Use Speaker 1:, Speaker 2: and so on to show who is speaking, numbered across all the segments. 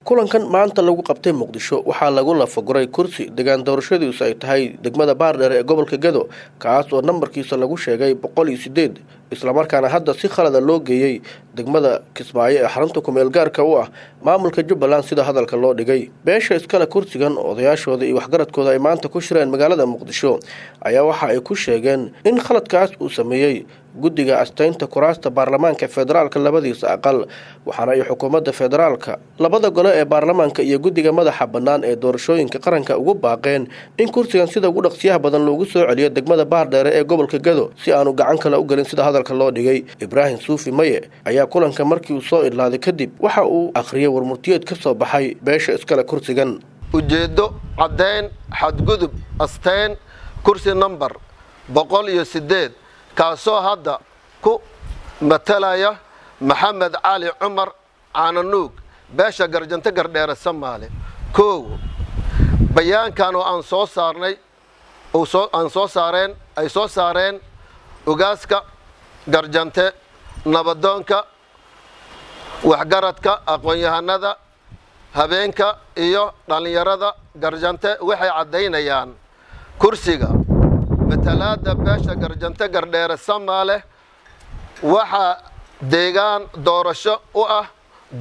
Speaker 1: kulankan maanta lagu qabtay Muqdisho waxaa lagu lafaguray kursi deegaan doorashadiisu ay tahay degmada Baardheer ee gobolka Gedo kaas oo nambarkiisa lagu sheegay 108 isla markaana hadda si khalad loo geeyay degmada Kismaayo ee xarunta kumeel gaarka u ah maamulka Jubbaland sida hadalka loo dhigay beesha iskala kursigan odayaashooda iyo waxgaradkooda ay maanta ku shireen magaalada Muqdisho ayaa waxa ay ku sheegeen in khaladkaas uu sameeyay guddiga astaynta kuraasta baarlamaanka federaalka labadiisa aqal waxaana ay xukuumadda federaalka labada gole ee baarlamaanka iyo guddiga madaxa bannaan ee doorashooyinka qaranka ugu baaqeen in kursigan sida ugu dhaqsiyaha badan loogu soo celiyo degmada Baardheer ee gobolka Gedo si aanu gacan kale u galin sida hadalka loo dhigay Ibrahim Suufi Maye ayaa kulanka markii uu soo ilaaday kadib waxa uu akhriyay warmurtiyeed ka soo baxay beesha iskala kursigan
Speaker 2: ujeedo caddeyn xadgudub astaan kursi number 108 kaasoo hadda ku matalaya Maxamed Cali Cumar Caananuug beesha garjanta Gardheer Soomaali koow bayaankan oo aan soo saarnay ay soo saareen ugaaska garjante nabadoonka waxgaradka aqoon-yahanada habeenka iyo dhalinyarada garjante waxay cadeynayaan kursiga matalaada beesha garjanta Gardheer Soomaali waxa deegaan doorasho u ah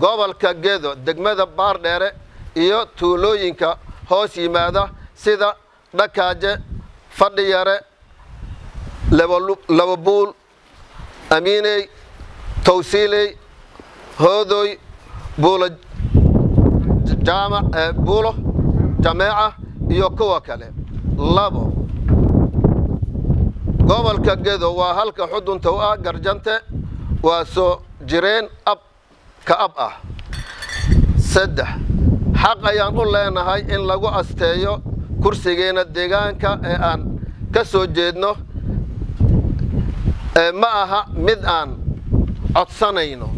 Speaker 2: gobolka Gedo degmada Baardheer iyo tuulooyinka hoos yimaada sida Dhakaaje Fadhiyare Lababuul Amiiney Towsiiley Hoodoy Buulo Jameeca iyo kuwa kale labo gobolka Gedo waa halka xudunta u ah garjante waa soo jireen ab ah saddex xaq ayaan u leenahay in lagu asteeyo kursigeena deegaanka ee aan ka soo jeedno ma aha mid aan codsanayno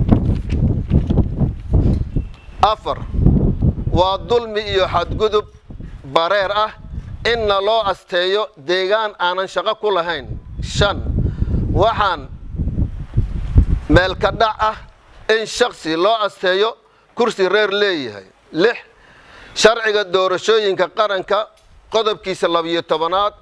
Speaker 2: afar waa dulmi iyo xadgudub bareer ah in loo asteeyo deegaan aanan shaqo ku lahayn shan waxaan meel ka dhac ah in shakhsi loo asteeyo kursi reer leeyahay lix sharciga doorashooyinka qaranka qodobkiisa 12aad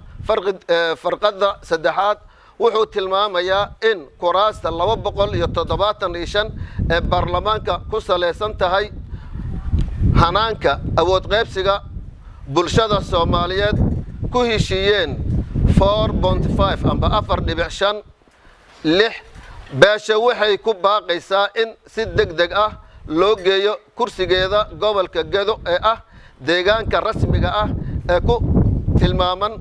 Speaker 2: farqada saddexaad wuxuu tilmaamayaa in kuraasta 275 ee baarlamaanka ku saleysan tahay hanaanka awood qaybsiga bulshada Soomaaliyeed ku heshiiyeen 4.5 amba 4.5 beesha waxay ku baaqaysaa in si degdeg ah loo geeyo kursigeeda gobolka Gedo ee ah deegaanka rasmiga ah ee ku tilmaaman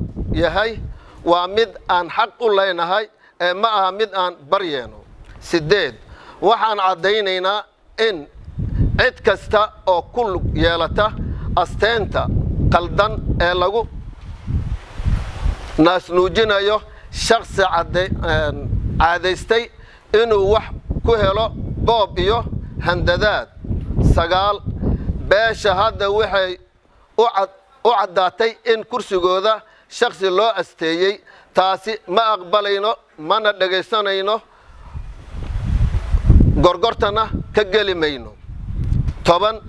Speaker 2: yahay waa mid aan xaq u leenahay ee ma aha mid aan baryeeno sideed waxaan cadeynaynaa in cid kasta oo ku yeelata asteenta qaldan ee lagu naasnuujinayo shakhsi caadaystay inuu wax ku helo boob iyo handadaad sagaal beesha hadda waxay u caddaatay in kursigooda shakhsi loo asteeyay taasi ma aqbalayno mana dhageysanayno gorgortana ka gelimayno 10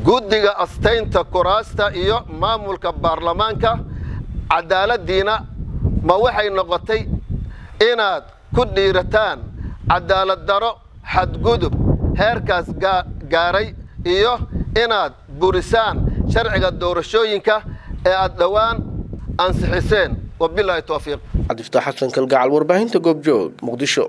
Speaker 2: guddiga astaynta kuraasta iyo maamulka baarlamaanka cadaaladiina ma waxay noqotay inaad ku dhiirataan cadaalad daro xadgudub heerkaas gaaray iyo inaad burisaan sharciga doorashooyinka ee aad dhawaan ansixiseen wabillahi tawfiiq
Speaker 1: Cabdi Fataax Xasan Kalgacal warbaahinta Goobjoog Muqdisho